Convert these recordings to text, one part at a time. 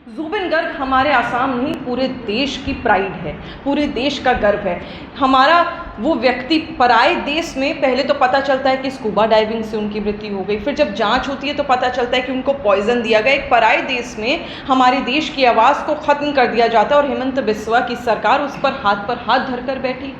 ज़ुबिन गर्ग हमारे आसाम नहीं पूरे देश की प्राइड है, पूरे देश का गर्व है। हमारा वो व्यक्ति पराए देश में पहले तो पता चलता है कि स्कूबा डाइविंग से उनकी मृत्यु हो गई, फिर जब जांच होती है तो पता चलता है कि उनको पॉइजन दिया गया। एक पराए देश में हमारे देश की आवाज़ को ख़त्म कर दिया जाता है और हेमंत बिस्वा की सरकार उस पर हाथ धरकर बैठी।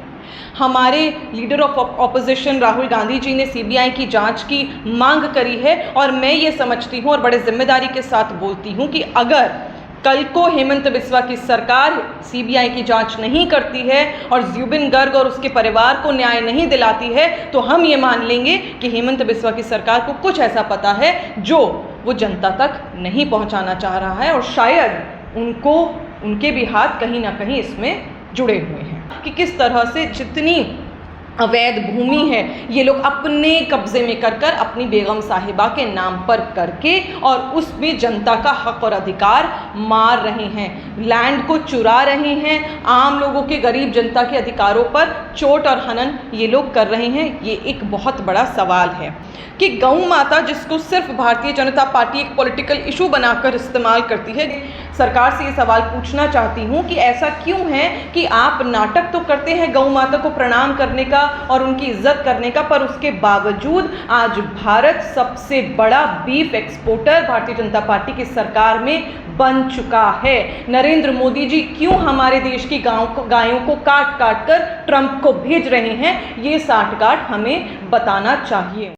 हमारे leader of opposition Rahul Gandhi ji ने सीबीआई की जांच की मांग करी है और मैं ये समझती हूँ और बड़े जिम्मेदारी के साथ बोलती हूँ कि अगर कल को हेमंत बिस्वा की सरकार सीबीआई की जांच नहीं करती है और ज़ुबिन गर्ग और उसके परिवार को न्याय नहीं दिलाती है तो हम ये मान लेंगे कि हेमंत बिस्वा की सरकार को कुछ ऐसा पता है जो वो जनता तक नहीं पहुंचाना चाह रहा है और शायद उनके भी हाथ कहीं ना कहीं इसमें जुड़े हुए हैं कि किस तरह से जितनी अवैध भूमि है ये लोग अपने कब्जे में कर अपनी बेगम साहिबा के नाम पर करके और उसमें जनता का हक और अधिकार मार रहे हैं, लैंड को चुरा रहे हैं, आम लोगों के गरीब जनता के अधिकारों पर चोट और हनन ये लोग कर रहे हैं। ये एक बहुत बड़ा सवाल है कि गौ माता जिसको सिर्फ भारतीय जनता पार्टी एक पॉलिटिकल इशू बनाकर इस्तेमाल करती है, सरकार से ये सवाल पूछना चाहती हूँ कि ऐसा क्यों है कि आप नाटक तो करते हैं गौ माता को प्रणाम करने का और उनकी इज्जत करने का, पर उसके बावजूद आज भारत सबसे बड़ा beef exporter Bharatiya Janata party की सरकार में बन चुका है। नरेंद्र मोदी जी क्यों हमारे देश की गायों को काट काट कर ट्रंप को भेज रहे हैं, ये साठगांठ हमें बताना चाहिए।